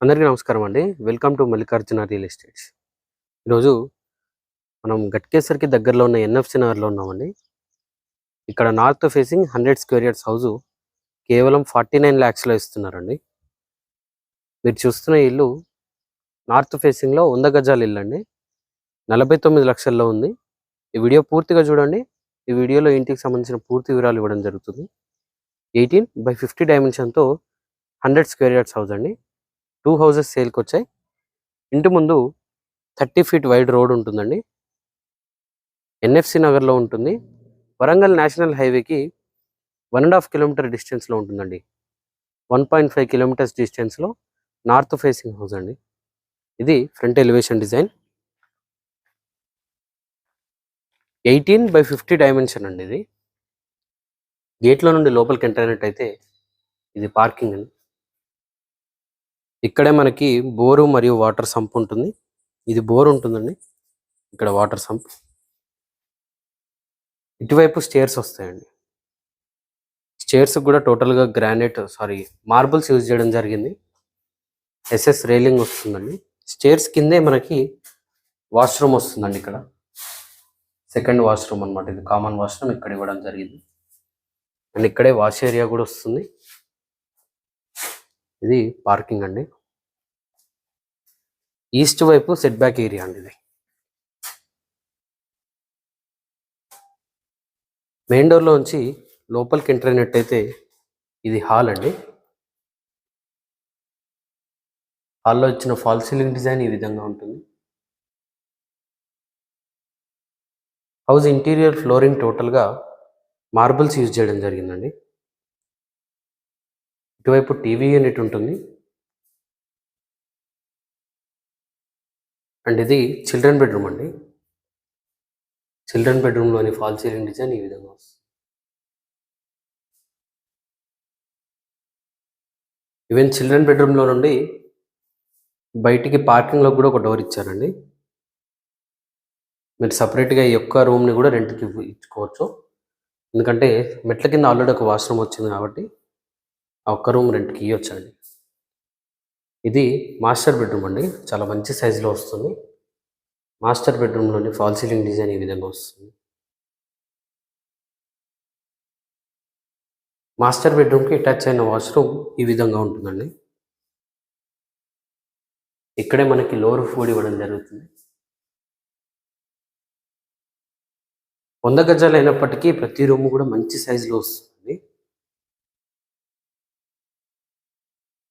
అందరికీ నమస్కారం అండి. Welcome to Mallikarjuna real estates. ఈరోజు మనం గట్కేసర్కి దగ్గరలో ఉన్న ఎన్ఎఫ్సి నగర్లో ఉన్నామండి. ఇక్కడ north facing 100 square yards house కేవలం 49 lakhsలో ఇస్తున్నారండి. మీరు చూస్తున్న ఇల్లు నార్త్ ఫేసింగ్లో 100 గజాల ఇల్లు అండి. 49 లక్షల్లో ఉంది. ఈ వీడియో పూర్తిగా చూడండి. ఈ వీడియోలో ఇంటికి సంబంధించిన పూర్తి వివరాలు ఇవ్వడం జరుగుతుంది. 18/50 డైమెన్షన్తో 100 స్క్వేర్ యార్డ్స్ హౌస్ అండి. 2 హౌసెస్ సేల్కి వచ్చాయి. ఇంటి ముందు 30 feet వైడ్ రోడ్ ఉంటుందండి. ఎన్ఎఫ్సి నగర్లో ఉంటుంది. వరంగల్ నేషనల్ హైవేకి 1.5 kilometer డిస్టెన్స్లో ఉంటుందండి. 1.5 kilometers డిస్టెన్స్లో నార్త్ ఫేసింగ్ హౌస్ అండి. ఇది ఫ్రంట్ ఎలివేషన్ డిజైన్. 18/50 డైమెన్షన్ అండి. ఇది గేట్లో నుండి లోపలికి ఎంటర్ అయినట్టయితే ఇది పార్కింగ్ అండి. ఇక్కడే మనకి బోరు మరియు వాటర్ సంప్ ఉంటుంది. ఇది బోర్ ఉంటుందండి. ఇక్కడ వాటర్ సంప్. ఇటువైపు స్టేర్స్ వస్తాయండి. స్టేర్స్ కూడా టోటల్గా మార్బుల్స్ యూజ్ చేయడం జరిగింది. ఎస్ఎస్ రైలింగ్ వస్తుందండి. స్టేర్స్ కిందే మనకి వాష్రూమ్ వస్తుందండి. ఇక్కడ సెకండ్ వాష్రూమ్ అనమాట. ఇది కామన్ వాష్రూమ్ ఇక్కడ ఇవ్వడం జరిగింది. అండ్ ఇక్కడే వాష్ ఏరియా కూడా వస్తుంది. ఇది పార్కింగ్ అండి. ఈస్ట్ వైపు సెట్ బ్యాక్ ఏరియా అండి. ఇది మెయిన్ డోర్లో నుంచి లోపలికి ఎంటర్ అయినట్టయితే ఇది హాల్ అండి. హాల్లో ఇచ్చిన ఫాల్ సీలింగ్ డిజైన్ ఈ విధంగా ఉంటుంది. హౌస్ ఇంటీరియర్ ఫ్లోరింగ్ టోటల్గా మార్బుల్స్ యూజ్ చేయడం జరిగిందండి. ఇటువైపు టీవీ యూనిట్ ఉంటుంది. అండ్ ఇది చిల్డ్రన్ బెడ్రూమ్ అండి. చిల్డ్రన్ బెడ్రూమ్లోని ఫాల్ సీలింగ్ డిజైన్ ఈ విధంగా వస్తుంది. ఈవెన్ చిల్డ్రన్ బెడ్రూమ్లో నుండి బయటికి పార్కింగ్లో కూడా ఒక డోర్ ఇచ్చారండి. మీరు సపరేట్గా ఈ యొక్క రూమ్ని కూడా రెంట్కి ఇచ్చుకోవచ్చు. ఎందుకంటే మెట్ల కింద ఆల్రెడీ ఒక వాష్రూమ్ వచ్చింది కాబట్టి ఆ ఒక్క రూమ్ రెంట్కి ఇవ్వచ్చండి. ఇది మాస్టర్ బెడ్రూమ్ అండి. చాలా మంచి సైజులో వస్తుంది. మాస్టర్ బెడ్రూమ్లోని ఫాల్ సీలింగ్ డిజైన్ ఈ విధంగా వస్తుంది. మాస్టర్ బెడ్రూమ్కి అటాచ్ అయిన వాష్రూమ్ ఈ విధంగా ఉంటుందండి. ఇక్కడే మనకి లోవర్ ఫుడ్ ఇవ్వడం జరుగుతుంది. 100 గజాలు అయినప్పటికీ ప్రతి రూమ్ కూడా మంచి సైజులో వస్తుంది.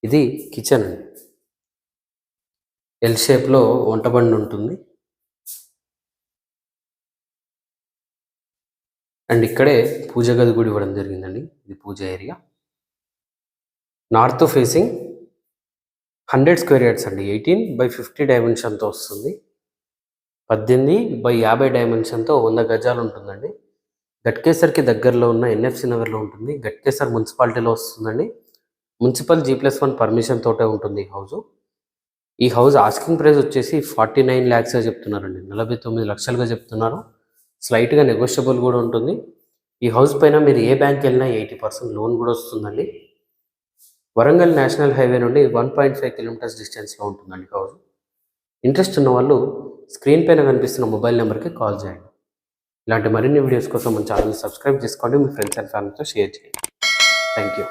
ఇది కిచెన్ అండి. ఎల్ షేప్లో వంట బండి ఉంటుంది. అండ్ ఇక్కడే పూజ గది కూడా ఇవ్వడం జరిగిందండి. ఇది puja area. North facing 100 square yards అండి. 18/50 డైమెన్షన్తో వస్తుంది. 18/50 డైమెన్షన్తో 100 గజాలు ఉంటుందండి. గట్కేసర్కి దగ్గరలో ఉన్న ఎన్ఎఫ్సి నగర్లో ఉంటుంది. గట్కేసర్ మున్సిపాలిటీలో వస్తుందండి. మున్సిపల్ G+1 పర్మిషన్ తోటే ఉంటుంది ఈ హౌజు. ఈ హౌస్ ఆస్కింగ్ ప్రైస్ వచ్చేసి 49 lakhsగా చెప్తున్నారండి. 49 లక్షలుగా చెప్తున్నారు. స్లైట్గా నెగోషియబుల్ కూడా ఉంటుంది. ఈ హౌస్ పైన మీరు ఏ బ్యాంక్ వెళ్ళినా 80% లోన్ కూడా వస్తుందండి. వరంగల్ నేషనల్ హైవే నుండి 1.5 kilometers డిస్టెన్స్లో ఉంటుందండి హౌస్. ఇంట్రెస్ట్ ఉన్న వాళ్ళు స్క్రీన్ పైన కనిపిస్తున్న మొబైల్ నెంబర్కి కాల్ చేయండి. ఇలాంటి మరిన్ని వీడియోస్ కోసం మన ఛానల్ సబ్స్క్రైబ్ చేసుకోండి. మీ ఫ్రెండ్స్ అండ్ ఫ్యామిలీతో షేర్ చేయండి. Thank you.